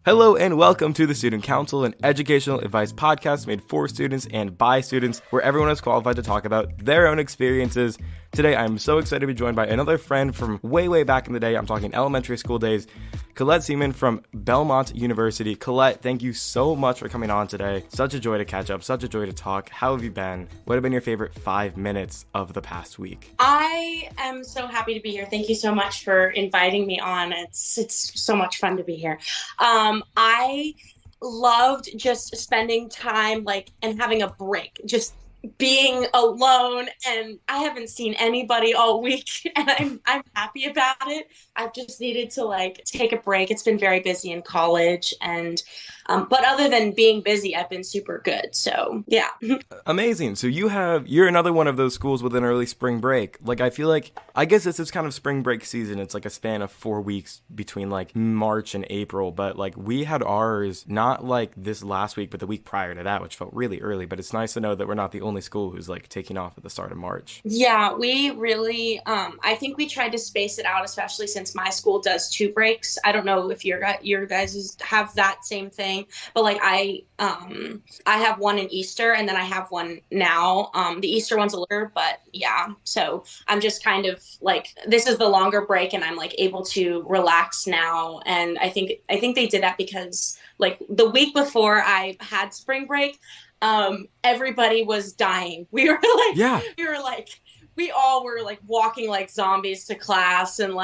Hello and welcome to the Student Council, an educational advice podcast made for students and by students, where everyone is qualified to talk about their own experiences. Today, I'm so excited to be joined by another friend from way back in the day. I'm talking elementary school days, Colette Semon from Belmont University. Colette, thank you so much for coming on today. Such a joy to catch up, such a joy to talk. How have you been? What have been your favorite 5 minutes of the past week? I am so happy to be here. Thank you so much for inviting me on. It's so much fun to be here. I loved just spending time and having a break, just being alone, and I haven't seen anybody all week and I'm happy about it. I've just needed to take a break. It's been very busy in college and but other than being busy, I've been super good. So yeah. Amazing. So you're another one of those schools with an early spring break. I guess this is kind of spring break season. It's like a span of 4 weeks between March and April, but we had ours not this last week, but the week prior to that, which felt really early. But it's nice to know that we're not the only school who's taking off at the start of March. Yeah, we really, I think we tried to space it out, especially since my school does 2 breaks. I don't know if your guys have that same thing, but I have one in Easter and then I have one now. The Easter one's a little, but yeah. So I'm just kind of this is the longer break and I'm able to relax now. And I think they did that because the week before I had spring break, everybody was dying. We were we all were walking like zombies to class and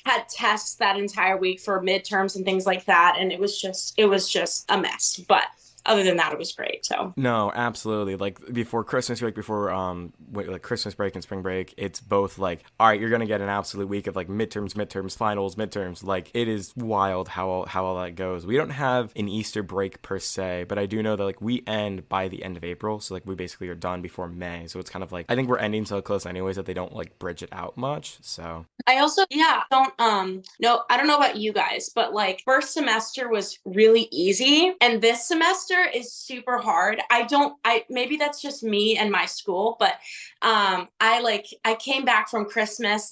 had tests that entire week for midterms and things like that. And it was just a mess. But other than that, it was great. So no, absolutely. Before Christmas break, Christmas break and spring break, it's both all right, you're gonna get an absolute week of midterms, finals, midterms. It is wild how all that goes. We don't have an Easter break per se, but I do know that we end by the end of April, so we basically are done before May. So it's kind of I think we're ending so close anyways that they don't bridge it out much. So I also don't no, I don't know about you guys, but first semester was really easy and this semester is super hard. Maybe that's just me and my school, but I came back from Christmas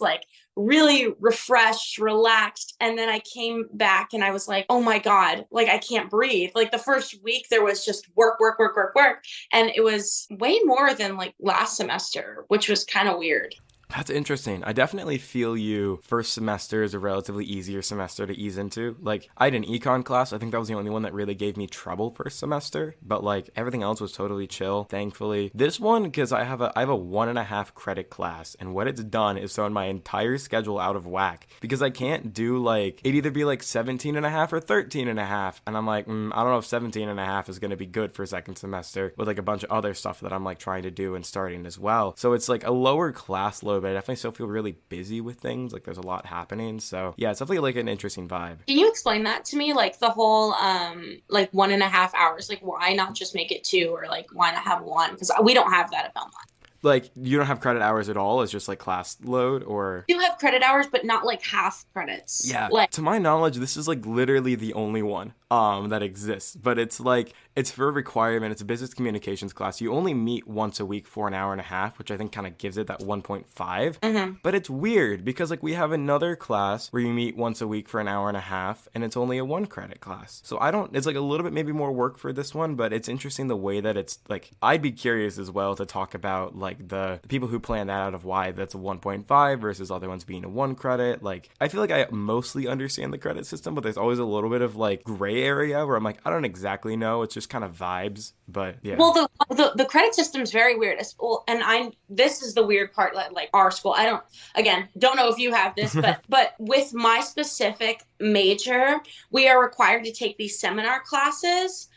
really refreshed, relaxed, and then I came back and I was oh my God, I can't breathe. The first week there was just work, and it was way more than last semester, which was kind of weird. That's interesting. I definitely feel you. First semester is a relatively easier semester to ease into. I had an econ class. I think that was the only one that really gave me trouble first semester. But everything else was totally chill, thankfully. This one, because I have a 1.5 credit class, and what it's done is thrown my entire schedule out of whack. Because I can't do it either be 17.5 or 13.5. And I'm I don't know if 17.5 is going to be good for second semester with a bunch of other stuff that I'm trying to do and starting as well. So it's a lower class load, but I definitely still feel really busy with things. There's a lot happening. So yeah, it's definitely an interesting vibe. Can you explain that to me? The whole 1.5 hours, why not just make it 2 or why not have 1? Because we don't have that at Belmont. You don't have credit hours at all? It's just class load, or? You have credit hours, but not half credits. Yeah. To my knowledge, this is literally the only one that exists. But it's it's for a requirement. It's a business communications class. You only meet once a week for an hour and a half, which I think kind of gives it that 1.5. Mm-hmm. But it's weird because we have another class where you meet once a week for an hour and a half, and it's only a 1 credit class. So it's a little bit maybe more work for this one, but it's interesting the way that it's I'd be curious as well to talk about the people who plan that out of why that's a 1.5 versus other ones being a 1 credit. I feel I mostly understand the credit system, but there's always a little bit of gray area where I'm I don't exactly know. It's just kind of vibes, but yeah. Well, the credit system's very weird. And this is the weird part. Our school, I don't know if you have this, but with my specific major, we are required to take these seminar classes,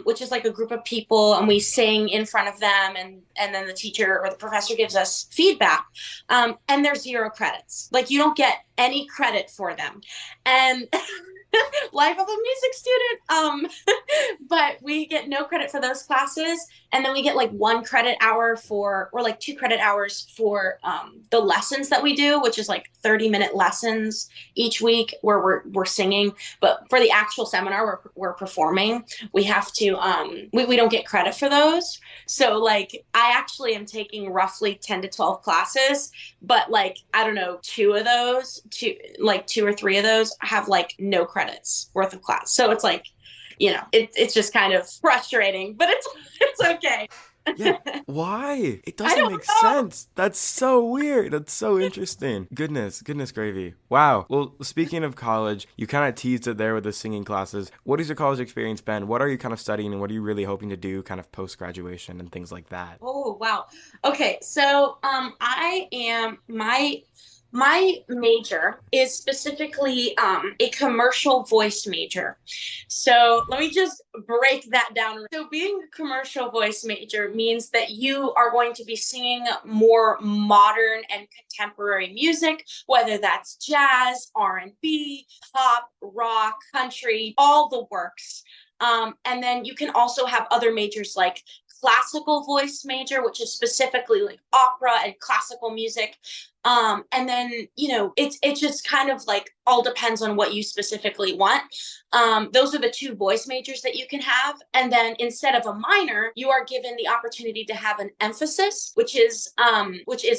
which is a group of people, and we sing in front of them, and then the teacher or the professor gives us feedback, and there's 0 credits. You don't get any credit for them, and life of a music student. But we get no credit for those classes. And then we get 1 credit hour or 2 credit hours for the lessons that we do, which is 30-minute lessons each week where we're singing. But for the actual seminar we're performing, we have to, we don't get credit for those. So I actually am taking roughly 10 to 12 classes, but I don't know, 2 or 3 of those have no credits worth of class. So it's it's just kind of frustrating, but it's okay. Yeah. Why? It I doesn't don't make know. sense. That's so weird. That's so interesting. Goodness gravy. Wow. Well, speaking of college, you kind of teased it there with the singing classes. What has your college experience been? What are you kind of studying and what are you really hoping to do kind of post graduation and things like that? Oh, wow. Okay, so I am my major is specifically a commercial voice major. So let me just break that down. So being a commercial voice major means that you are going to be singing more modern and contemporary music, whether that's jazz, R&B, pop, rock, country, all the works. And then you can also have other majors like classical voice major, which is specifically like opera and classical music. And then, it just kind of like all depends on what you specifically want. Those are the two voice majors that you can have. And then instead of a minor, you are given the opportunity to have an emphasis, which is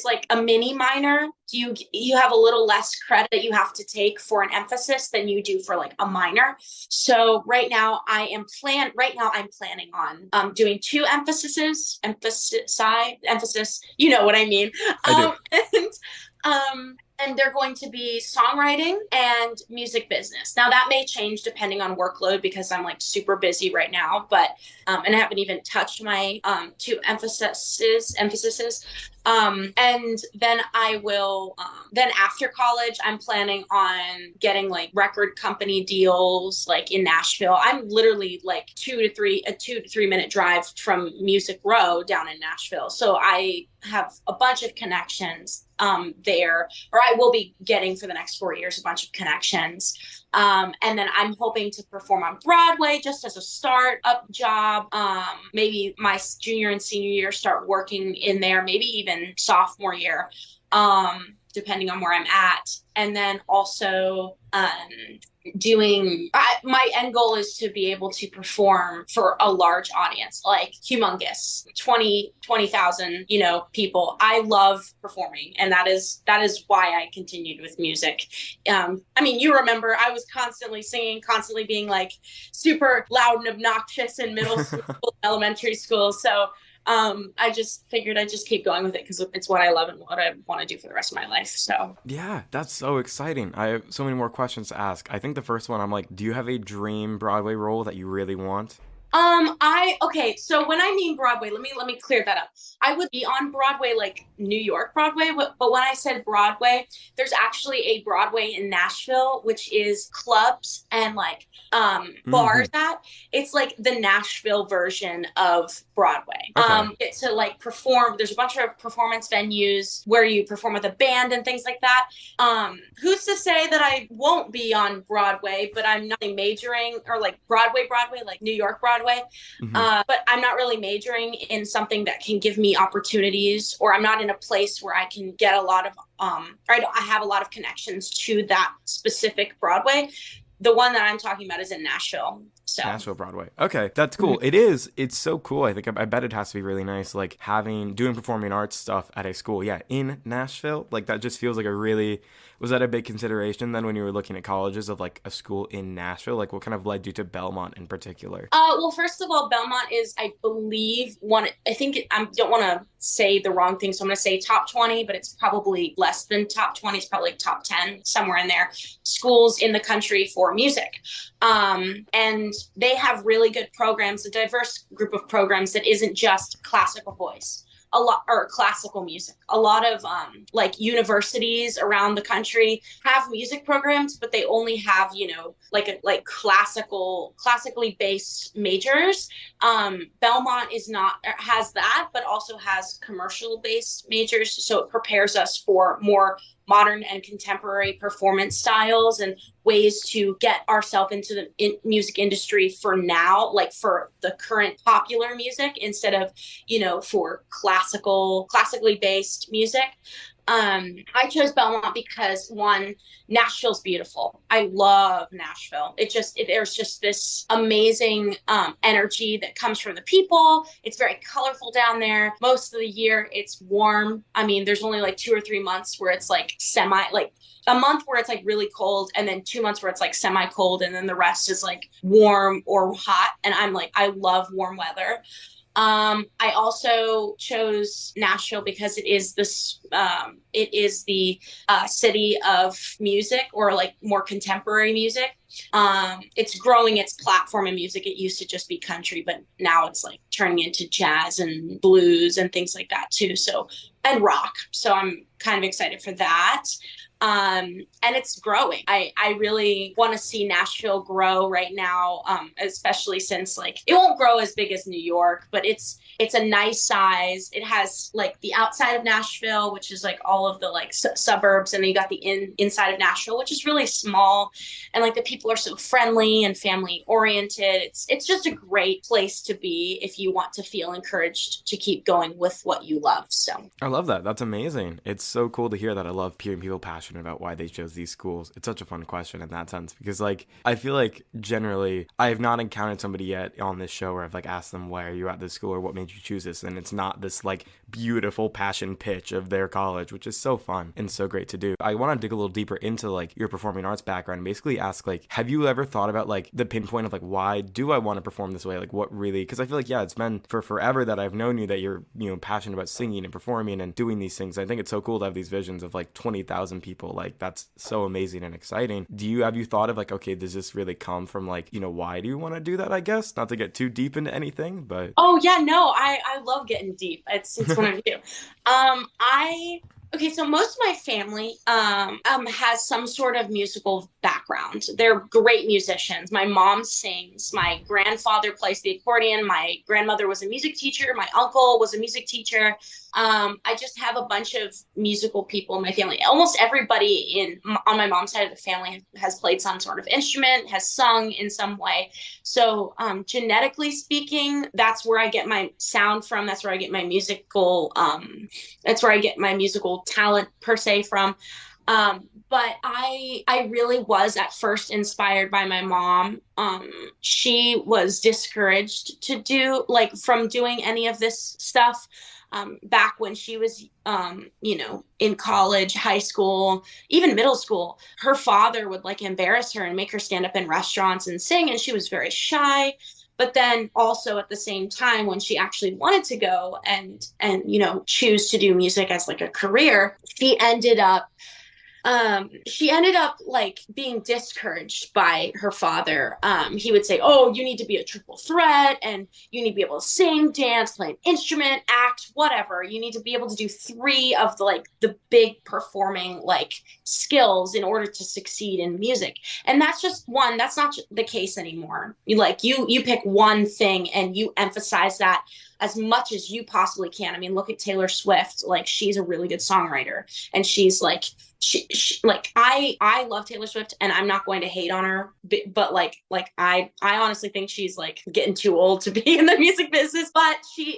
like a mini minor. You have a little less credit that you have to take for an emphasis than you do for like a minor. So right now I'm planning on doing two emphasis, you know what I mean. I do. And and they're going to be songwriting and music business. Now that may change depending on workload because I'm like super busy right now, but and I haven't even touched my two emphases. And then I will then after college, I'm planning on getting like record company deals like in Nashville. I'm literally like a 2 to 3 minute drive from Music Row down in Nashville. So I have a bunch of connections there, or I will be getting for the next 4 years a bunch of connections. And then I'm hoping to perform on Broadway just as a start-up job. Maybe my junior and senior year, start working in there, maybe even sophomore year, depending on where I'm at. And then also my end goal is to be able to perform for a large audience, like humongous 20,000 people. I love performing, and that is why I continued with music. I mean, you remember I was constantly singing, constantly being like super loud and obnoxious in middle school, elementary school. So I just figured I'd just keep going with it because it's what I love and what I want to do for the rest of my life. So Yeah, that's so exciting. I have so many more questions to ask. I think the first one, I'm like, do you have a dream Broadway role that you really want? okay, so when I mean Broadway, let me clear that up. I would be on Broadway, like New York Broadway, but when I said Broadway, there's actually a Broadway in Nashville, which is clubs and like Mm-hmm. bars at. It's like the Nashville version of Broadway. Okay. Get to like perform. There's a bunch of performance venues where you perform with a band and things like that. Who's to say that I won't be on Broadway, but I'm not majoring or like Broadway, like New York Broadway. Mm-hmm. But I'm not really majoring in something that can give me opportunities, or I'm not in a place where I can get a lot of, I have a lot of connections to that specific Broadway. The one that I'm talking about is in Nashville. So, Nashville Broadway. Okay, that's cool. mhm. It is. It's so cool. I bet it has to be really nice, like doing performing arts stuff at a school. Yeah, in Nashville. Like that just feels like a really. Was that a big consideration then when you were looking at colleges of like a school in Nashville? Like what kind of led you to Belmont in particular? Well, first of all, Belmont is, I believe, one. I think I don't want to say the wrong thing, so I'm going to say top 20, but it's probably less than top 20. It's probably like top 10, somewhere in there. Schools in the country for music, and they have really good programs, a diverse group of programs that isn't just classical voice, a lot, or classical music. A lot of like universities around the country have music programs, but they only have like classically based majors. Belmont is not has that, but also has commercial based majors, so it prepares us for more modern and contemporary performance styles and ways to get ourselves into the music industry for now, like for the current popular music instead of for classically based music. I chose Belmont because one, Nashville's beautiful. I love Nashville. There's just this amazing energy that comes from the people. It's very colorful down there. Most of the year it's warm. I mean, there's only like 2 or 3 months where it's like like a month where it's like really cold, and then 2 months where it's like semi cold, and then the rest is like warm or hot. And I'm like, I love warm weather. I also chose Nashville because it is the city of music, or like more contemporary music. It's growing its platform in music. It used to just be country, but now it's like turning into jazz and blues and things like that too. So, and rock. So I'm kind of excited for that. And it's growing. I really want to see Nashville grow right now, especially since like it won't grow as big as New York, but it's a nice size. It has like the outside of Nashville, which is like all of the like suburbs, and then you got the inside of Nashville, which is really small, and like the people are so friendly and family oriented. It's just a great place to be if you want to feel encouraged to keep going with what you love. So I love that. That's amazing. It's so cool to hear that. I love hearing people passionate about why they chose these schools. It's such a fun question in that sense, because like I feel like generally I have not encountered somebody yet on this show where I've like asked them, why are you at this school, or what made you choose this, and it's not this like beautiful passion pitch of their college, which is so fun and so great to do. I want to dig a little deeper into like your performing arts background and basically ask, like, have you ever thought about like the pinpoint of like, why do I want to perform this way? Like what really, because I feel like, yeah, it's been for forever that I've known you, that you're, you know, passionate about singing and performing and doing these things. I think it's so cool to have these visions of like 20,000 people. Like that's so amazing and exciting. Have you thought of like, okay, does this really come from like, you know, why do you want to do that? I guess not to get too deep into anything, but oh yeah, no, I love getting deep. It's what I do. I Okay, so most of my family has some sort of musical background. They're great musicians. My mom sings. My grandfather plays the accordion. My grandmother was a music teacher. My uncle was a music teacher. I just have a bunch of musical people in my family. Almost everybody on my mom's side of the family has played some sort of instrument, has sung in some way. So genetically speaking, that's where I get my sound from. That's where I get my musical talent per se from. But I really was at first inspired by my mom. She was discouraged from doing any of this stuff. Back when she was, in college, high school, even middle school, her father would like embarrass her and make her stand up in restaurants and sing. And she was very shy. But then also at the same time, when she actually wanted to go and choose to do music as like a career, she ended up like being discouraged by her father. He would say, oh, you need to be a triple threat, and you need to be able to sing, dance, play an instrument, act, whatever. You need to be able to do three of the big performing like skills in order to succeed in music. And that's not the case anymore. You pick one thing and you emphasize that as much as you possibly can. I mean, look at Taylor Swift. Like, she's a really good songwriter, and she's like, I love Taylor Swift, and I'm not going to hate on her, but I honestly think she's like getting too old to be in the music business. But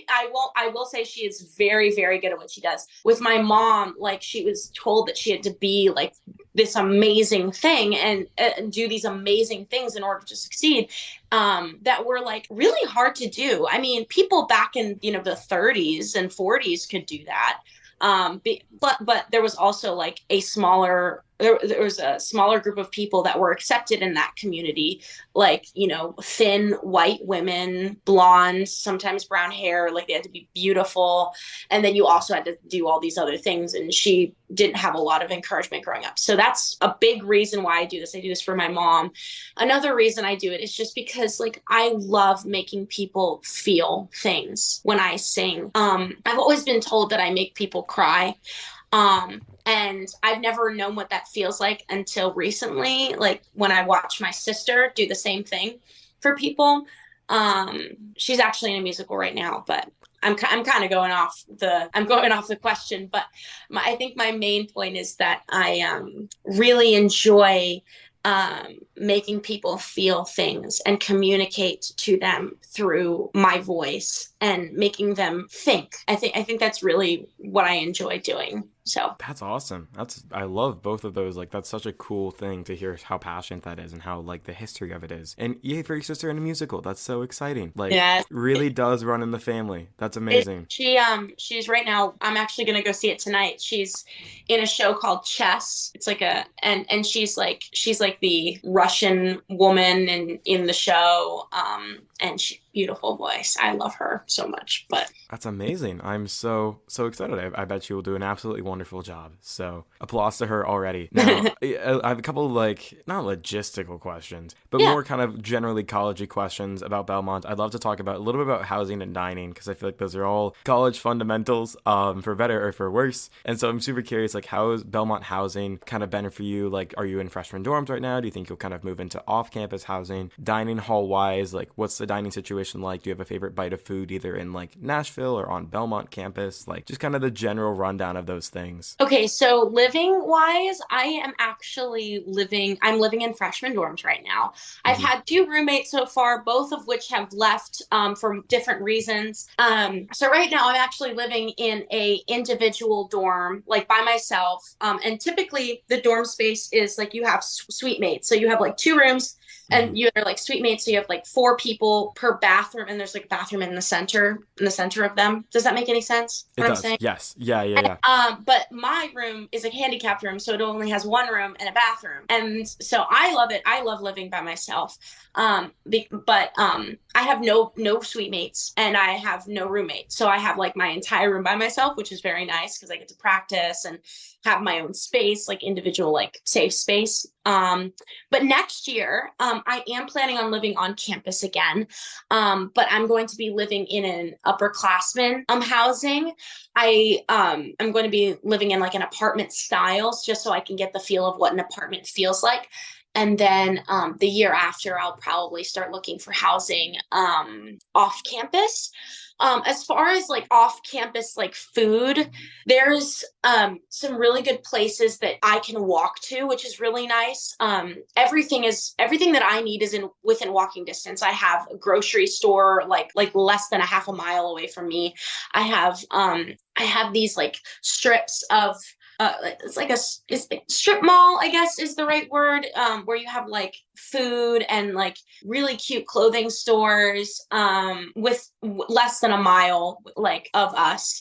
I will say she is very, very good at what she does. With my mom, like, she was told that she had to be like this amazing thing and do these amazing things in order to succeed, that were like really hard to do. I mean, people back in the 30s and 40s could do that. But there was also like there was a smaller group of people that were accepted in that community, like, thin white women, blonde, sometimes brown hair, like they had to be beautiful. And then you also had to do all these other things. And she didn't have a lot of encouragement growing up. So that's a big reason why I do this. I do this for my mom. Another reason I do it is just because like I love making people feel things when I sing. I've always been told that I make people cry. And I've never known what that feels like until recently, like when I watch my sister do the same thing for people. She's actually in a musical right now, but I'm kind of going off the question. But I think my main point is that I really enjoy making people feel things and communicate to them through my voice and making them think. I think that's really what I enjoy doing. So That's awesome. I love both of those. Like that's such a cool thing to hear how passionate that is and how like the history of it is. And yay for your sister in a musical. That's so exciting. Like yeah. really does run in the family. That's It, amazing. she's right now, I'm actually gonna go see it tonight. She's in a show called Chess. It's like a and she's like the Russian woman in the show. And she beautiful voice. I love her so much. But That's amazing. I'm so excited. I bet she will do an absolutely wonderful job. So applause to her already. Now I have a couple of like not logistical questions, but yeah. more kind of generally collegey questions about Belmont. I'd love to talk about a little bit about housing and dining because I feel like those are all college fundamentals, for better or for worse. And so I'm super curious, like how is Belmont housing kind of been for you? Like, are you in freshman dorms right now? Do you think you'll kind of move into off-campus housing? Dining hall wise, like what's the dining situation like? Do you have a favorite bite of food either in like Nashville or on Belmont campus? Like just kind of the general rundown of those things. Okay, so living wise, I'm living in freshman dorms right now. I've Hmm. had two roommates so far, both of which have left for different reasons. So right now I'm actually living in a individual dorm, like by myself. And typically the dorm space is like you have suite mates. So you have like two rooms Hmm. and you're like suite mates, so you have like four people per bathroom, and there's like a bathroom in the center of them. Does that make any sense? It What I'm does. saying? Yes. Yeah. Yeah. Yeah. But my room is a handicapped room, so it only has one room and a bathroom, and so I love it. I love living by myself. I have no suite mates, and I have no roommates, so I have like my entire room by myself, which is very nice because I get to practice and have my own space, like individual, like safe space. But next year, I am planning on living on campus again, but I'm going to be living in an upperclassman housing. I'm going to be living in like an apartment style just so I can get the feel of what an apartment feels like. And then the year after, I'll probably start looking for housing off campus. As far as like off campus, like food, there's some really good places that I can walk to, which is really nice. Everything that I need is in within walking distance. I have a grocery store like less than a half a mile away from me. I have these like strips of it's like strip mall, I guess is the right word, where you have like food and like really cute clothing stores with less than a mile like of us.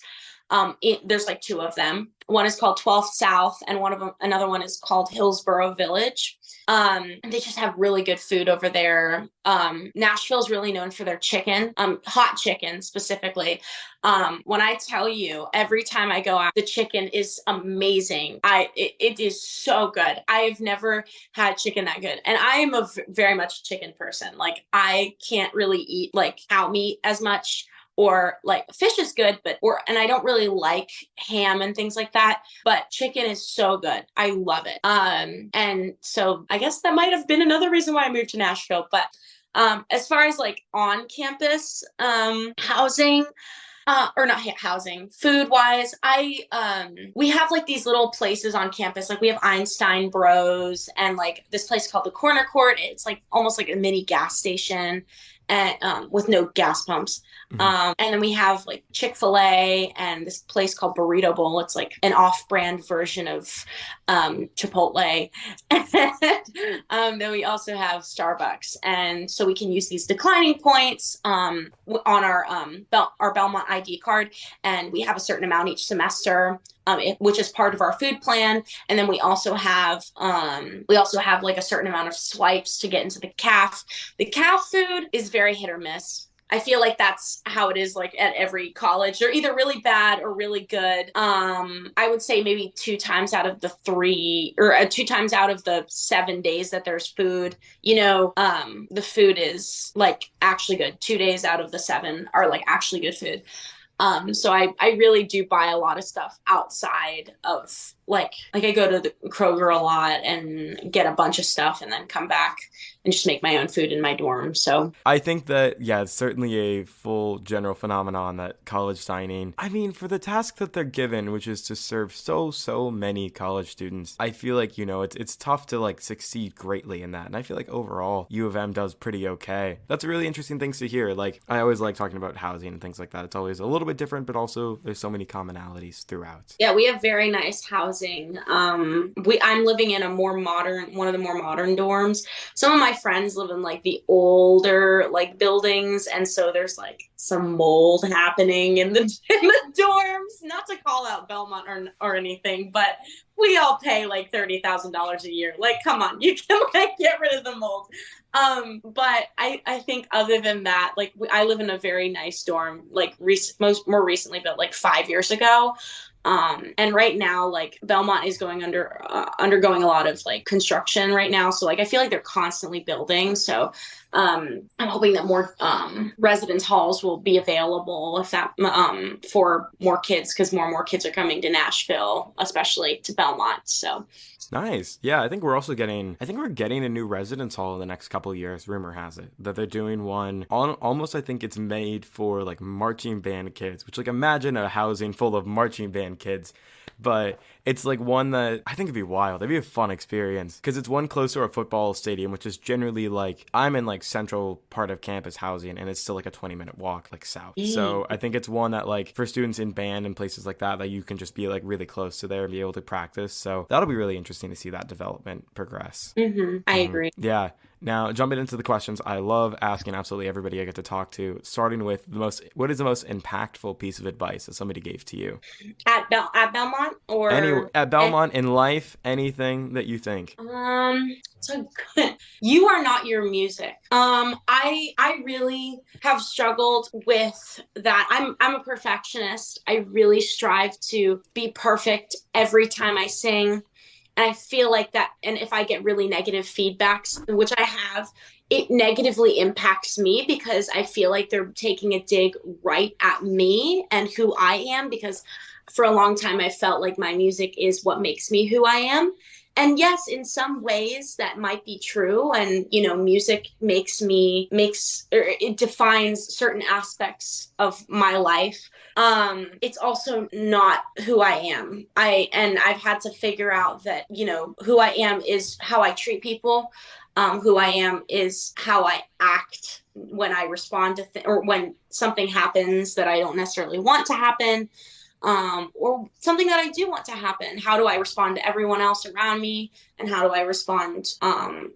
There's like two of them. One is called 12th South, and another one is called Hillsborough Village. They just have really good food over there. Nashville's really known for their chicken, hot chicken specifically. When I tell you, every time I go out, the chicken is amazing. It is so good. I've never had chicken that good, and I am very much a chicken person. Like I can't really eat like cow meat as much, or like fish is good, and I don't really like ham and things like that, but chicken is so good. I love it. And so I guess that might have been another reason why I moved to Nashville. But as far as like on campus housing, or not housing, food wise, we have like these little places on campus. Like we have Einstein Bros and like this place called the Corner Court. It's like almost like a mini gas station, and with no gas pumps. Hmm. And then we have like Chick-fil-A and this place called Burrito Bowl. It's like an off-brand version of Chipotle. Then we also have Starbucks, and so we can use these declining points on our Belmont ID card, and we have a certain amount each semester, which is part of our food plan. And then we also have like a certain amount of swipes to get into the CAF. The CAF food is very hit or miss. I feel like that's how it is like at every college. They're either really bad or really good. I would say maybe 2 times out of the 7 days that there's food, the food is like actually good. 2 days out of the 7 are like actually good food. So I really do buy a lot of stuff outside of like I go to the Kroger a lot and get a bunch of stuff and then come back and just make my own food in my dorm. So I think that, yeah, it's certainly a full general phenomenon that college signing, I mean, for the task that they're given, which is to serve so many college students, I feel like, it's tough to like succeed greatly in that. And I feel like overall U of M does pretty okay. That's a really interesting things to hear. Like, I always like talking about housing and things like that. It's always a little bit different, but also there's so many commonalities throughout. yeah, we have very nice housing. I'm living in one of the more modern dorms. Some of my friends live in like the older like buildings, and so there's like some mold happening in the in the dorms. Not to call out Belmont or anything, but we all pay like $30,000 a year. Like, come on, you can like get rid of the mold. But I think other than that, like I live in a very nice dorm, like more recently built like 5 years ago. And right now, like Belmont is undergoing a lot of like construction right now. So like I feel like they're constantly building. So I'm hoping that more residence halls will be available if that for more kids, because more and more kids are coming to Nashville, especially to Belmont. So Nice. Yeah, I think we're getting a new residence hall in the next couple of years. Rumor has it that they're doing one on almost, I think it's made for like marching band kids, which like imagine a housing full of marching band kids. But it's like one that I think it'd be wild. It'd be a fun experience because it's one close to a football stadium, which is generally like I'm in like central part of campus housing, and it's still like a 20-minute walk like south. So I think it's one that like for students in band and places like that you can just be like really close to there and be able to practice. So that'll be really interesting to see that development progress. I agree. Yeah. Now, jumping into the questions, I love asking absolutely everybody I get to talk to, starting with what is the most impactful piece of advice that somebody gave to you? At Belmont At Belmont, in life, anything that you think. so good. You are not your music. I really have struggled with that. I'm a perfectionist. I really strive to be perfect every time I sing. And I feel like that, and if I get really negative feedbacks, which I have, it negatively impacts me because I feel like they're taking a dig right at me and who I am, because for a long time I felt like my music is what makes me who I am. And yes, in some ways that might be true. And, music it defines certain aspects of my life. It's also not who I am. I've had to figure out that, who I am is how I treat people. Who I am is how I act when I respond to or when something happens that I don't necessarily want to happen. Or something that I do want to happen. How do I respond to everyone else around me? And how do I respond,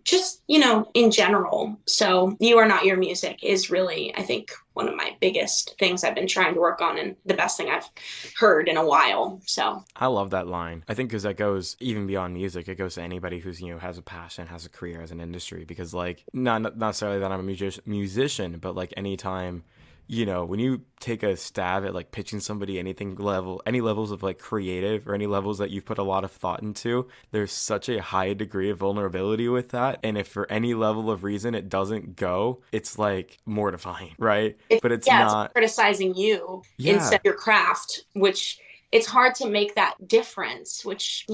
just, in general? So you are not your music is really, I think, one of my biggest things I've been trying to work on, and the best thing I've heard in a while. So I love that line. I think because that goes even beyond music. It goes to anybody who's, has a passion, has a career, has an industry, because like, not necessarily that I'm a musician, but like anytime, when you take a stab at like pitching somebody any levels of like creative or any levels that you've put a lot of thought into, there's such a high degree of vulnerability with that. And if for any level of reason it doesn't go, it's like mortifying, right? But it's not it's criticizing you instead of your craft, which it's hard to make that difference, which,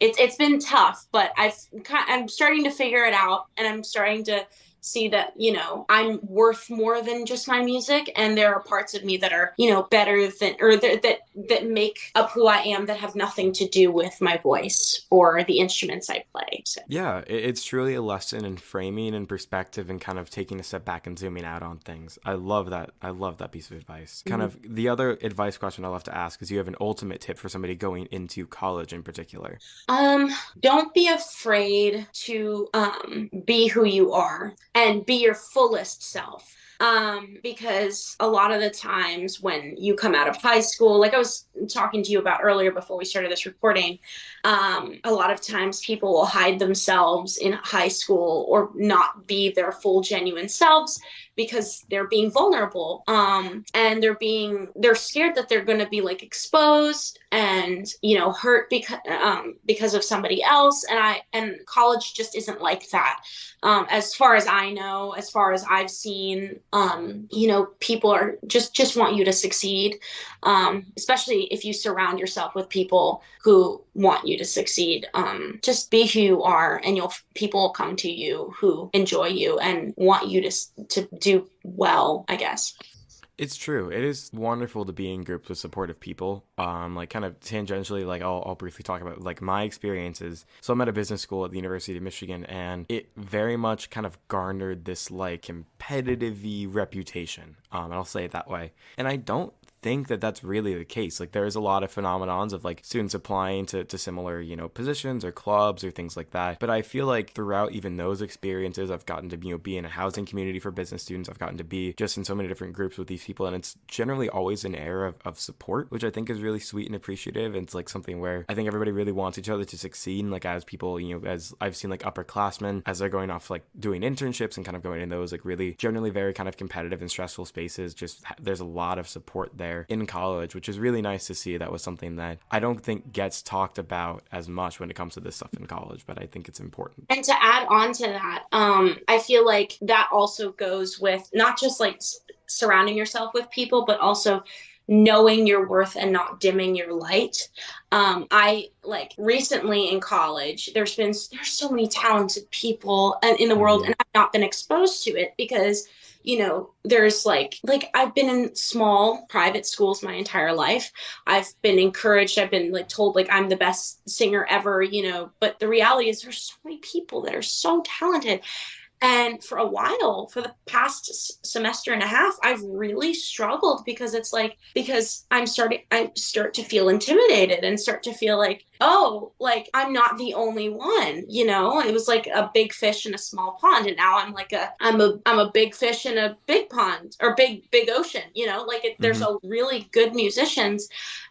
it's been tough, but I'm starting to figure it out, and I'm starting to see that, I'm worth more than just my music, and there are parts of me that are, better than, or that make up who I am, that have nothing to do with my voice or the instruments I play. So. Yeah, it's truly a lesson in framing and perspective and kind of taking a step back and zooming out on things. I love that. I love that piece of advice. Kind of the other advice question I love to ask is, you have an ultimate tip for somebody going into college in particular? Don't be afraid to be who you are and be your fullest self. Because a lot of the times when you come out of high school, like I was talking to you about earlier before we started this recording, a lot of times people will hide themselves in high school or not be their full genuine selves because they're being vulnerable, and they're scared that they're going to be like exposed and, you know, hurt because of somebody else. And college just isn't like that. As far as I know, as far as I've seen, you know, people are just want you to succeed, especially if you surround yourself with people who want you to succeed. Just be who you are, and people will come to you who enjoy you and want you to do well, I guess. It's true. It is wonderful to be in groups with supportive people. Like kind of tangentially, like I'll briefly talk about like my experiences. So I'm at a business school at the University of Michigan, and it very much kind of garnered this like competitive-y reputation. And I'll say it that way. And I don't think that that's really the case. Like there's a lot of phenomenons of like students applying to similar, you know, positions or clubs or things like that. But I feel like throughout even those experiences, I've gotten to, you know, be in a housing community for business students. I've gotten to be just in so many different groups with these people. And it's generally always an air of support, which I think is really sweet and appreciative. And it's like something where I think everybody really wants each other to succeed. And like as people, you know, as I've seen like upperclassmen, as they're going off like doing internships and kind of going in those like really generally very kind of competitive and stressful spaces, just there's a lot of support there in college, which is really nice to see. That was something that I don't think gets talked about as much when it comes to this stuff in college, but I think it's important. And to add on to that, I feel like that also goes with not just like surrounding yourself with people, but also knowing your worth and not dimming your light. I like recently in college, there's so many talented people in the world, and I've not been exposed to it because, you know, there's like I've been in small private schools my entire life. I've been encouraged. I've been like told like I'm the best singer ever, you know, but the reality is there's so many people that are so talented. And for a while, for the past semester and a half, I've really struggled because it's like, because I start to feel intimidated and start to feel like, oh, like I'm not the only one, you know. It was like a big fish in a small pond, and now I'm a big fish in a big pond, or big ocean, you know. Like there's a really good musicians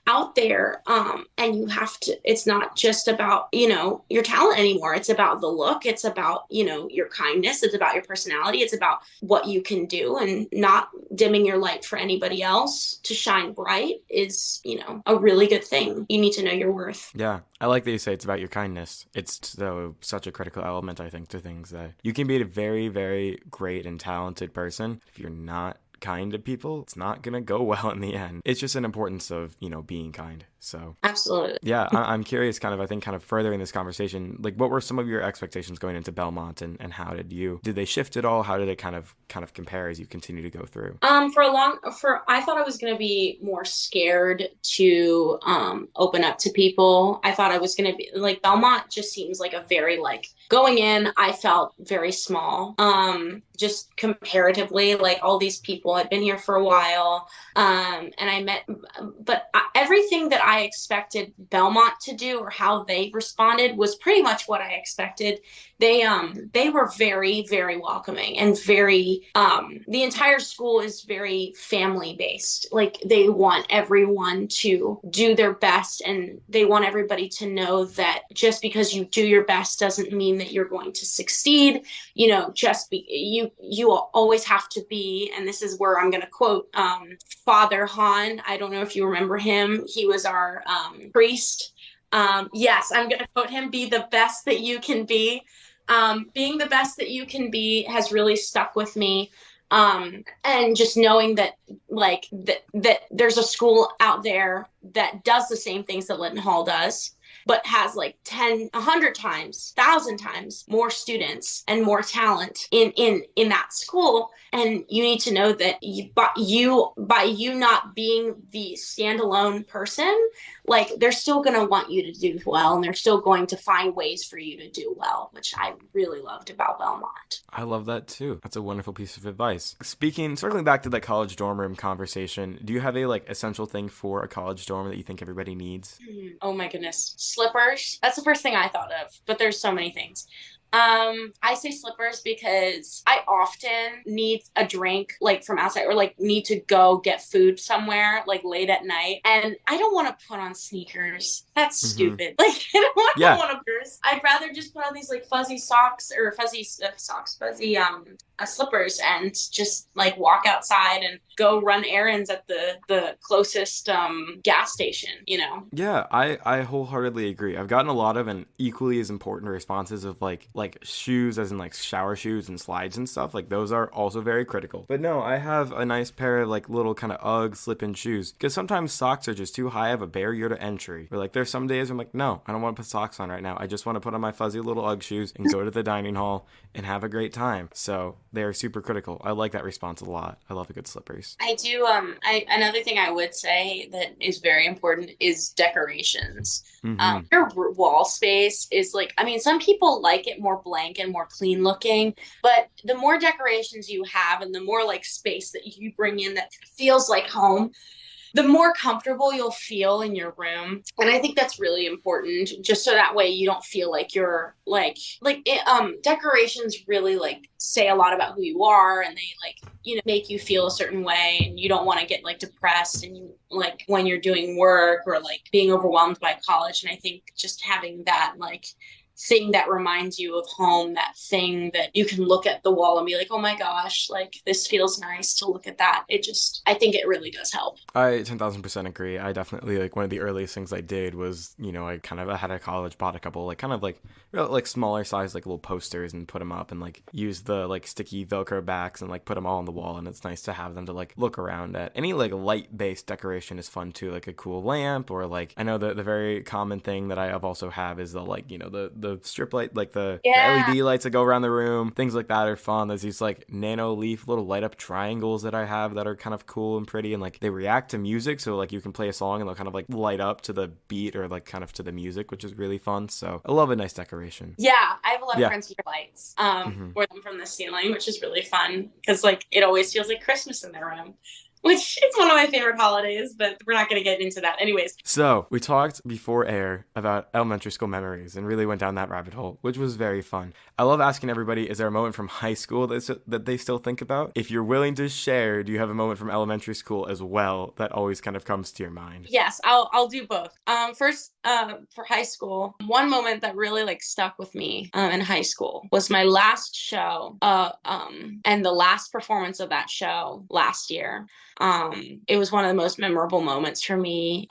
out there, and you have to, it's not just about, you know, your talent anymore. It's about the look, it's about, you know, your kindness, it's about your personality, it's about what you can do, and not dimming your light for anybody else to shine bright is, you know, a really good thing. You need to know your worth. Yeah, I like that you say it's about your kindness. It's such a critical element, I think, to things that you can be a very, very great and talented person. If you're not kind to people, it's not gonna go well in the end. It's just an importance of, you know, being kind. So absolutely. Yeah, I'm curious, kind of, I think kind of furthering this conversation, like what were some of your expectations going into Belmont, and how did they shift at all? How did it kind of compare as you continue to go through? I thought I was going to be more scared to open up to people. I thought I was going to be like, Belmont just seems like a very, like, going in, I felt very small. Just comparatively, like all these people had been here for a while. And I met, but everything that I expected Belmont to do, or how they responded, was pretty much what I expected. They were very, very welcoming, and very, the entire school is very family based. Like they want everyone to do their best, and they want everybody to know that just because you do your best doesn't mean that you're going to succeed. You know, you always have to be, and this is where I'm going to quote Father Han. I don't know if you remember him. He was our priest. Yes, I'm going to quote him: be the best that you can be. Being the best that you can be has really stuck with me. And just knowing that, like, that there's a school out there that does the same things that Linton Hall does, but has like 10, 100 times, 1,000 times more students and more talent in that school. And you need to know that by you not being the standalone person, like they're still going to want you to do well, and they're still going to find ways for you to do well, which I really loved about Belmont. I love that too. That's a wonderful piece of advice. Circling back to that college dorm room conversation, do you have a like essential thing for a college dorm that you think everybody needs? Oh my goodness. Slippers. That's the first thing I thought of, but there's so many things. I say slippers because I often need a drink like from outside or like need to go get food somewhere like late at night. And I don't want to put on sneakers. That's Hmm. stupid. Like I don't Yeah. want to. I'd rather just put on these like fuzzy socks or fuzzy slippers and just like walk outside and go run errands at the closest gas station, you know. Yeah, I wholeheartedly agree. I've gotten a lot of and equally as important responses of like shoes as in like shower shoes and slides and stuff. Like those are also very critical. But no, I have a nice pair of like little kind of Ugg slip-in shoes because sometimes socks are just too high of a barrier to entry. But like there's some days I'm like, no, I don't want to put socks on right now. I just want to put on my fuzzy little Ugg shoes and go to the dining hall and have a great time. So they are super critical. I like that response a lot. I love a good slippers. I do. I another thing I would say that is very important is decorations. Mm-hmm. Your wall space is like, I mean, some people like it more blank and more clean looking, but the more decorations you have and the more like space that you bring in that feels like home, the more comfortable you'll feel in your room. And I think that's really important just so that way you don't feel like you're decorations really like say a lot about who you are and they like, you know, make you feel a certain way and you don't want to get like depressed and you like when you're doing work or like being overwhelmed by college. And I think just having that like thing that reminds you of home, that thing that you can look at the wall and be like, oh my gosh, like this feels nice to look at that. It just, I think it really does help. I 10,000% agree. I definitely like one of the earliest things I did was, you know, I kind of ahead of college bought a couple like kind of like like smaller size like little posters and put them up and like use the like sticky Velcro backs and like put them all on the wall. And it's nice to have them to like look around at. Any like light based decoration is fun too, like a cool lamp or like I know the very common thing that I also have is the like, you know, the strip light, like the Yeah. LED lights that go around the room. Things like that are fun. There's these like nano leaf little light up triangles that I have that are kind of cool and pretty and like they react to music. So like you can play a song and they'll kind of like light up to the beat or like kind of to the music, which is really fun. So I love a nice decoration. Yeah, I have a lot of Yeah. friends who wear lights, Hmm. or them from the ceiling, which is really fun because like it always feels like Christmas in their room, which is one of my favorite holidays. But we're not going to get into that, anyways. So we talked before air about elementary school memories and really went down that rabbit hole, which was very fun. I love asking everybody, is there a moment from high school that they still think about? If you're willing to share, do you have a moment from elementary school as well that always kind of comes to your mind? Yes, I'll do both. First, for high school, one moment that really like stuck with me in high school was my last show, and the last performance of that show last year. It was one of the most memorable moments for me,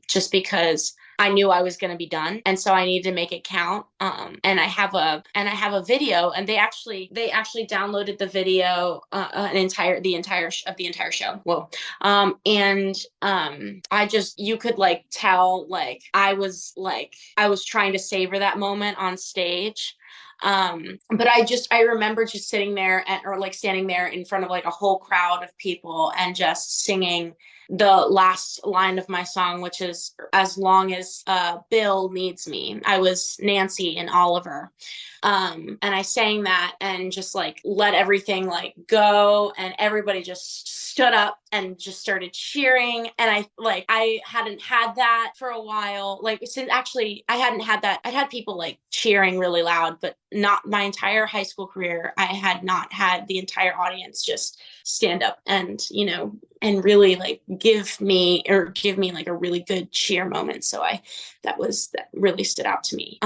just because I knew I was going to be done, and so I needed to make it count. And I have a video, and they actually downloaded the video, the entire show. Whoa. And I just you could like tell I was trying to savor that moment on stage. But I remember just sitting there or like standing there in front of like a whole crowd of people and just singing the last line of my song, which is as long as Bill needs me. I was Nancy and Oliver. And I sang that and just like let everything like go, and everybody just stood up and just started cheering. And I hadn't had that for a while. Like since actually I hadn't had that. I'd had people like cheering really loud, but not my entire high school career. I had not had the entire audience just stand up and, you know, and really like give me like a really good cheer moment. So that really stood out to me.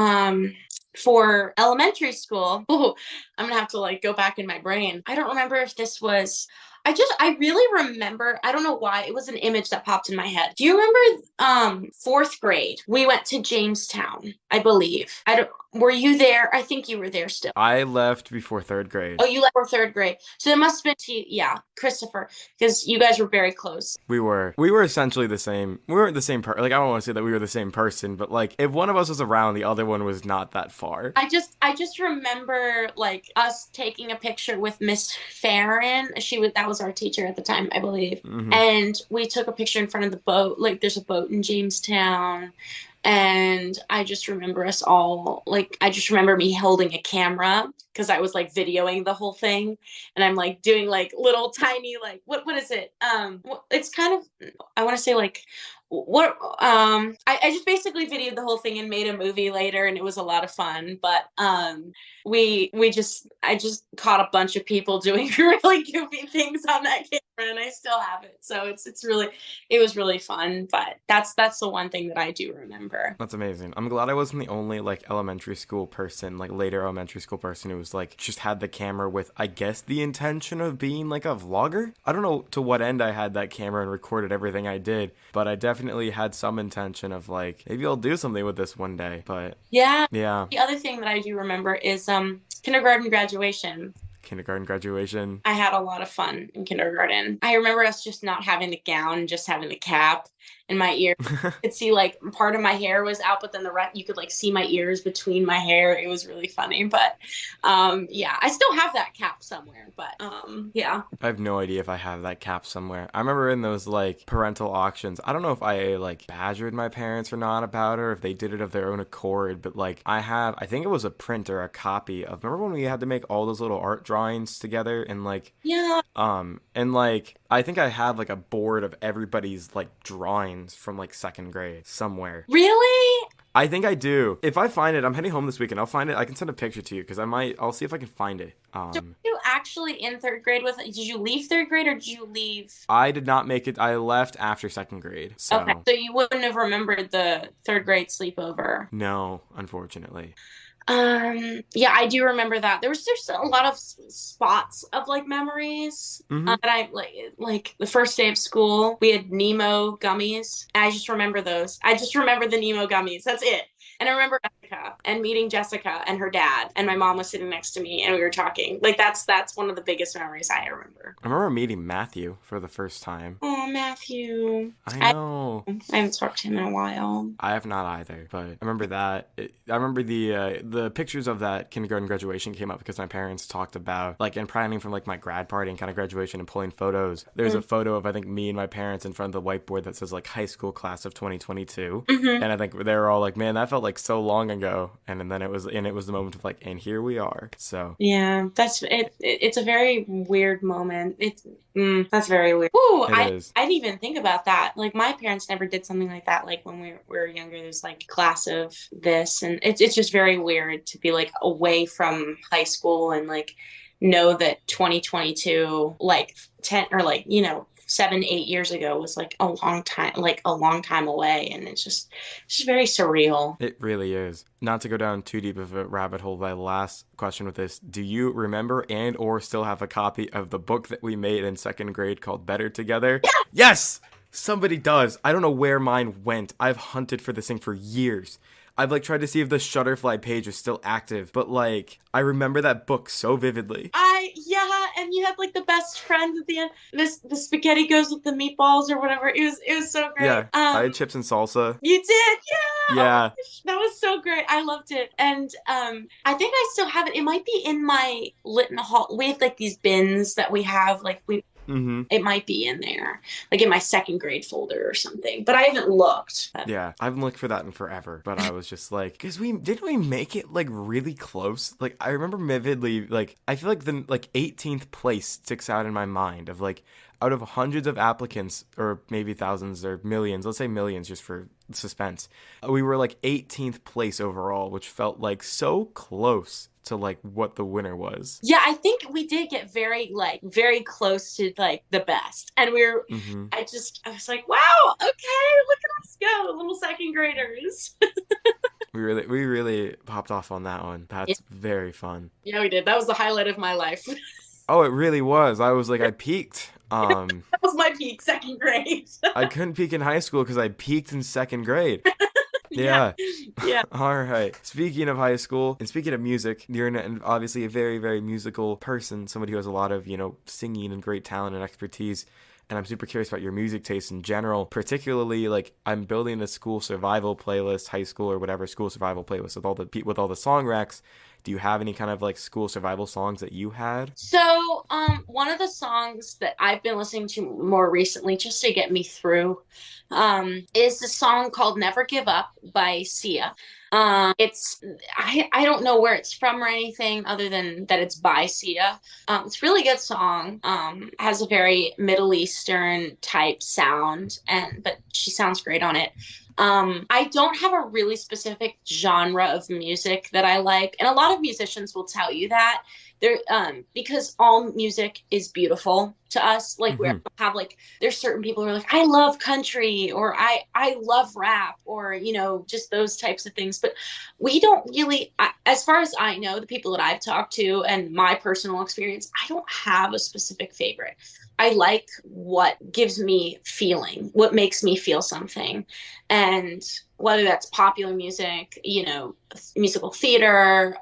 For elementary school, I'm gonna have to like go back in my brain. I don't remember if this was. I really remember. I don't know why it was an image that popped in my head. Do you remember fourth grade? We went to Jamestown, I believe. I don't. Were you there? I think you were there still. I left before third grade. Oh, you left for third grade. So it must have been yeah, Christopher, because you guys were very close. We were essentially the same. We weren't the same person. Like I don't want to say that we were the same person, but like if one of us was around, the other one was not that far. I just remember like us taking a picture with Miss Farron. That was our teacher at the time, I believe. Hmm. And we took a picture in front of the boat. Like there's a boat in Jamestown. And I just remember us all like I just remember me holding a camera because I was like videoing the whole thing, and I'm like doing like little tiny like what is it? It's kind of I want to say like what I just basically videoed the whole thing and made a movie later, and it was a lot of fun. But we just I just caught a bunch of people doing really goofy things on that camera, and I still have it. So it was really fun. But that's the one thing that I do remember. That's amazing. I'm glad I wasn't the only like elementary school person, like later elementary school person who was like just had the camera with, I guess, the intention of being like a vlogger. I don't know to what end I had that camera and recorded everything I did, but I definitely had some intention of like maybe I'll do something with this one day. But Yeah. yeah, The other thing that I do remember is kindergarten graduation. kindergarten graduation. I had a lot of fun in kindergarten. I remember us just not having the gown, just having the cap in my ear. You could see like part of my hair was out, but then the rest you could like see my ears between my hair. It was really funny. But yeah, I still have that cap somewhere. But yeah. I have no idea if I have that cap somewhere. I remember in those like parental auctions, I don't know if I like badgered my parents or not about it, or if they did it of their own accord, but like I think it was a print or a copy of, remember when we had to make all those little art drawings together and like, Yeah. and like, I think I have like a board of everybody's like drawings from like second grade somewhere. Really? I think I do. If I find it, I'm heading home this weekend. I'll find it. I can send a picture to you because I'll see if I can find it. So were you actually in third grade with it? Did you leave third grade or did you leave? I did not make it. I left after second grade. So. Okay. So you wouldn't have remembered the third grade sleepover. No, unfortunately. Yeah, I do remember that. There was just a lot of spots of like memories. That I like the first day of school, we had Nemo gummies. I just remember those. I just remember the Nemo gummies. That's it. And I remember Jessica and meeting Jessica and her dad, and my mom was sitting next to me and we were talking. Like that's one of the biggest memories I remember. I remember meeting Matthew for the first time. Oh, Matthew. I know. I haven't talked to him in a while. I have not either, but I remember that. I remember the pictures of that kindergarten graduation came up because my parents talked about like in planning from like my grad party and kind of graduation and pulling photos. There's a photo of I think me and my parents in front of the whiteboard that says like high school class of 2022, and I think they were all like, "Man, that felt like so long ago," and then it was the moment of like, and here we are. So yeah, that's it. It's a very weird moment. That's very weird. Ooh, I didn't even think about that. Like my parents never did something like that. Like when we were younger, there's like class of this, and it's just very weird to be like away from high school and like know that 2022, like 10 or like 7-8 years ago was like a long time away, and it's just very surreal. It really is. Not to go down too deep of a rabbit hole, my last question with this, do you remember and or still have a copy of the book that we made in second grade called Better Together? Yeah! Yes! Somebody does. I don't know where mine went. I've hunted for this thing for years. I've like tried to see if the Shutterfly page is still active, but like I remember that book so vividly. Yeah, and you had like the best friend at the end. The spaghetti goes with the meatballs or whatever. It was so great. Yeah, I had chips and salsa. You did, yeah. Yeah, that was so great. I loved it, and I think I still have it. It might be in my Lytton Hall. We have like these bins that we have, like we. It might be in there, like in my second grade folder or something, but I haven't looked. Yeah, I haven't looked for that in forever, but I was just like, because didn't we make it like really close? Like I remember vividly, like I feel like the like 18th place sticks out in my mind of like out of hundreds of applicants or maybe thousands or millions, let's say millions just for suspense, we were like 18th place overall, which felt like so close to like what the winner was. Yeah, I think we did get very close to like the best, and we were. I was like, wow, okay, look at us go, little second graders. We really popped off on that one. That's very fun. Yeah, we did. That was the highlight of my life. Oh, it really was. I was like, I peaked. That was my peak, second grade. I couldn't peak in high school because I peaked in second grade. Yeah. All right. Speaking of high school and speaking of music, you're obviously a very, very musical person, somebody who has a lot of, singing and great talent and expertise. And I'm super curious about your music taste in general, particularly like I'm building the school survival playlist, high school or whatever school survival playlist with all the song racks. Do you have any kind of like school survival songs that you had? So, one of the songs that I've been listening to more recently, just to get me through, is the song called "Never Give Up" by Sia. It's I don't know where it's from or anything other than that it's by Sia. It's a really good song. Has a very Middle Eastern type sound, and but she sounds great on it. I don't have a really specific genre of music that I like, and a lot of musicians will tell you that there because all music is beautiful to us. Like we Hmm. have like there's certain people who are like, I love country or I love rap or you know just those types of things. But we don't really, as far as I know, the people that I've talked to and my personal experience, I don't have a specific favorite. I like what gives me feeling, what makes me feel something. And whether that's popular music, you know, musical theater,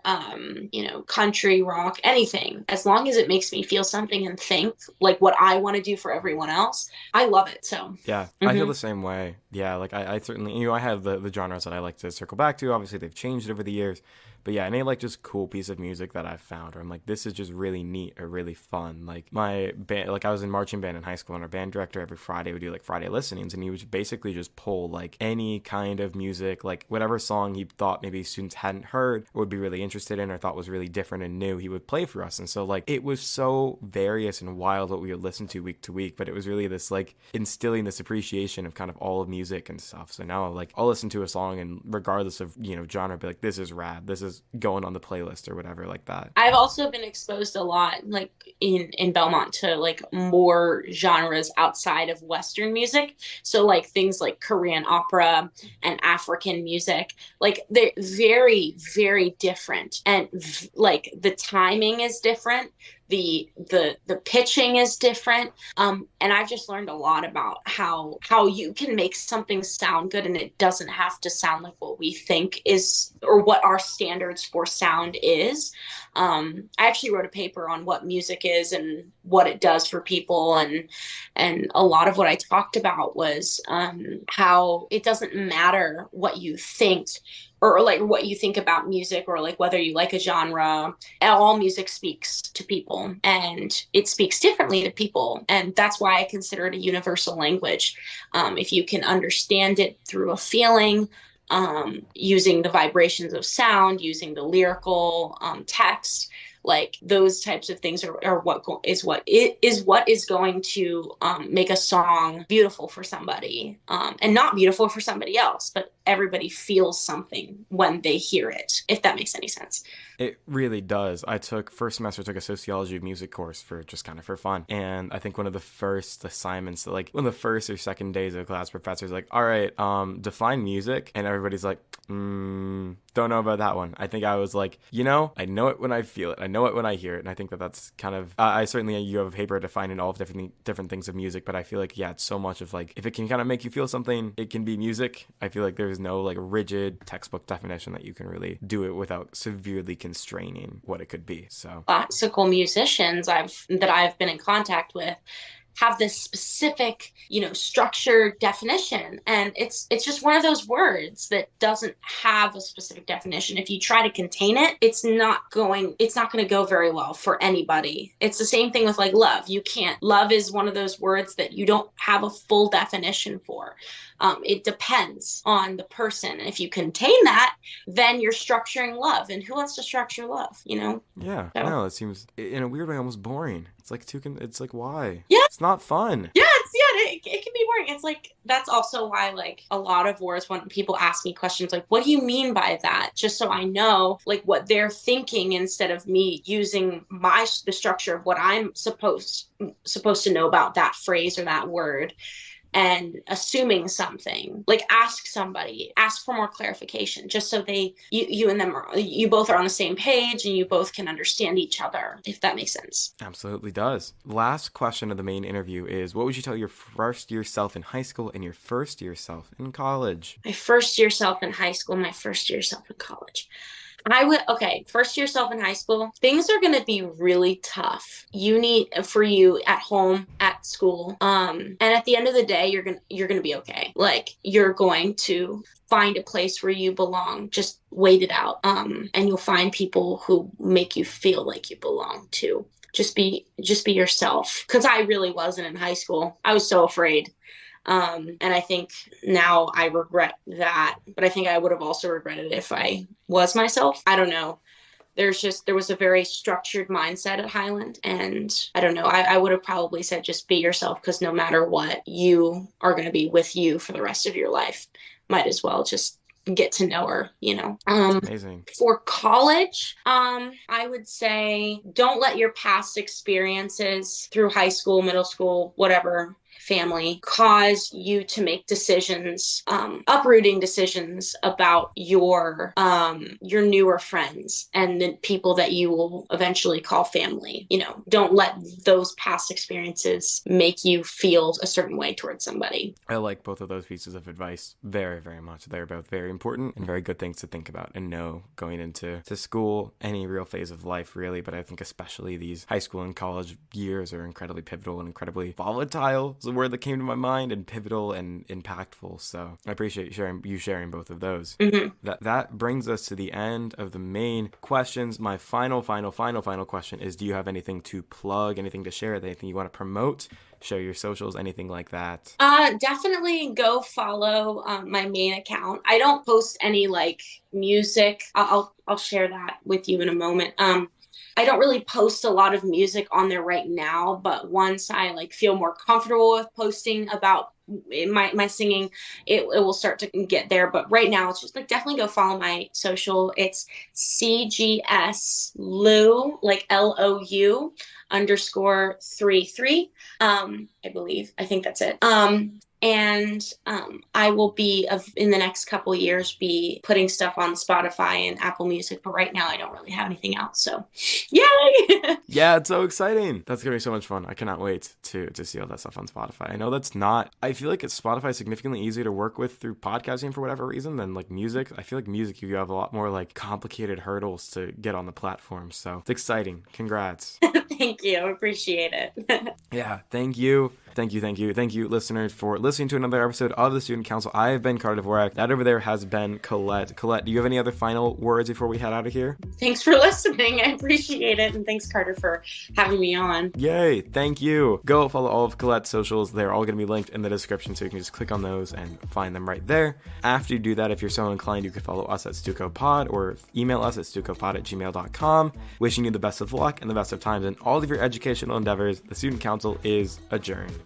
you know, country, rock, anything, as long as it makes me feel something and think like what I want to do for everyone else, I love it. So, Yeah, I feel mhm. the same way. Yeah, like I certainly, I have the genres that I like to circle back to. Obviously, they've changed over the years. But yeah, any like just cool piece of music that I've found, or I'm like, this is just really neat or really fun. Like my band, like I was in marching band in high school, and our band director every Friday would do like Friday listenings, and he would basically just pull like any kind of music, like whatever song he thought maybe students hadn't heard or would be really interested in or thought was really different and new, he would play for us. And so like it was so various and wild what we would listen to week, but it was really this like instilling this appreciation of kind of all of music and stuff. So now like I'll listen to a song and regardless of genre, be like, this is rad, this is going on the playlist or whatever like that. I've also been exposed a lot, like in Belmont, to like more genres outside of Western music. So like things like Korean opera and African music, like they're very, very different, and like the timing is different. The pitching is different, and I've just learned a lot about how you can make something sound good and it doesn't have to sound like what we think is or what our standards for sound is. I actually wrote a paper on what music is and what it does for people, and a lot of what I talked about was how it doesn't matter what you think or like what you think about music or like whether you like a genre. All music speaks to people and it speaks differently to people, and that's why I consider it a universal language. If you can understand it through a feeling, using the vibrations of sound, using the lyrical text, like those types of things are what is going to make a song beautiful for somebody, and not beautiful for somebody else, but everybody feels something when they hear it, if that makes any sense. It really does. I took first semester, took a sociology of music course for just kind of for fun. And I think one of the first assignments, like one of the first or second days of class, professor's like, all right, define music. And everybody's like, don't know about that one. I think I was like, I know it when I feel it. I know it when I hear it. And I think that that's kind of, I certainly, you have a paper defining all of different things of music, but I feel like, yeah, it's so much of like, if it can kind of make you feel something, it can be music. I feel like there's no like rigid textbook definition that you can really do it without severely constraining what it could be. So Classical musicians I've been in contact with have this specific, you know, structured definition, and it's just one of those words that doesn't have a specific definition. If you try to contain it, it's not going to go very well for anybody. It's the same thing with like love. You can't Love is one of those words that you don't have a full definition for. It depends on the person, and if you contain that, then you're structuring love, and who wants to structure love, you know? yeah, So no, it seems in a weird way almost boring. It's like it's like, why? yeah. It's not fun. Yeah, it can be boring. It's like that's also why like a lot of words when people ask me questions like, "What do you mean by that?" Just so I know like what they're thinking instead of me using the structure of what I'm supposed to know about that phrase or that word and assuming something. Like ask for more clarification, just so you and them you both are on the same page and you both can understand each other, if that makes sense. Absolutely does. Last question of the main interview is, what would you tell your first year self in high school and your first year self in college? My first year self in high school, my first year self in college. First year self in high school, things are going to be really tough. You need for you at home, at school. And at the end of the day, you're going to be okay. Like you're going to find a place where you belong. Just wait it out. And you'll find people who make you feel like you belong too. Just be yourself. Cause I really wasn't in high school. I was so afraid. And I think now I regret that, but I think I would have also regretted it if I was myself. I don't know. There was a very structured mindset at Highland, and I don't know. I would have probably said just be yourself, because no matter what, you are going to be with you for the rest of your life. Might as well just get to know her, you know. Amazing. For college, I would say don't let your past experiences through high school, middle school, whatever, family cause you to make decisions, uprooting decisions about your newer friends and the people that you will eventually call family. You know, don't let those past experiences make you feel a certain way towards somebody. I like both of those pieces of advice very, very much. They're both very important and very good things to think about and know going into school, any real phase of life, really. But I think especially these high school and college years are incredibly pivotal and incredibly volatile. Is the word that came to my mind, and pivotal and impactful. So I appreciate you sharing both of those. Mm-hmm. That brings us to the end of the main questions. My final question is, do you have anything to plug, anything to share, anything you want to promote? Show your socials, anything like that? Definitely go follow my main account. I don't post any like music. I'll share that with you in a moment. I don't really post a lot of music on there right now, but once I like feel more comfortable with posting about my singing, it will start to get there. But right now it's just like definitely go follow my social. It's CGS Lou, like LOU _33. I think that's it. And I will be in the next couple years be putting stuff on Spotify and Apple Music, but right now I don't really have anything else. So, yay! Yeah, it's so exciting. That's gonna be so much fun. I cannot wait to see all that stuff on Spotify. I know that's not. I feel like Spotify is significantly easier to work with through podcasting for whatever reason than like music. I feel like music you have a lot more like complicated hurdles to get on the platform. So it's exciting. Congrats. Thank you. Appreciate it. Yeah, thank you. Thank you, listeners, for listening to another episode of the Student Council. I have been Carter Dvorak. That over there has been Colette. Colette, do you have any other final words before we head out of here? Thanks for listening. I appreciate it. And thanks, Carter, for having me on. Yay, thank you. Go follow all of Colette's socials. They're all going to be linked in the description, so you can just click on those and find them right there. After you do that, if you're so inclined, you can follow us at StucoPod or email us at stucopod@gmail.com. Wishing you the best of luck and the best of times in all of your educational endeavors. The Student Council is adjourned.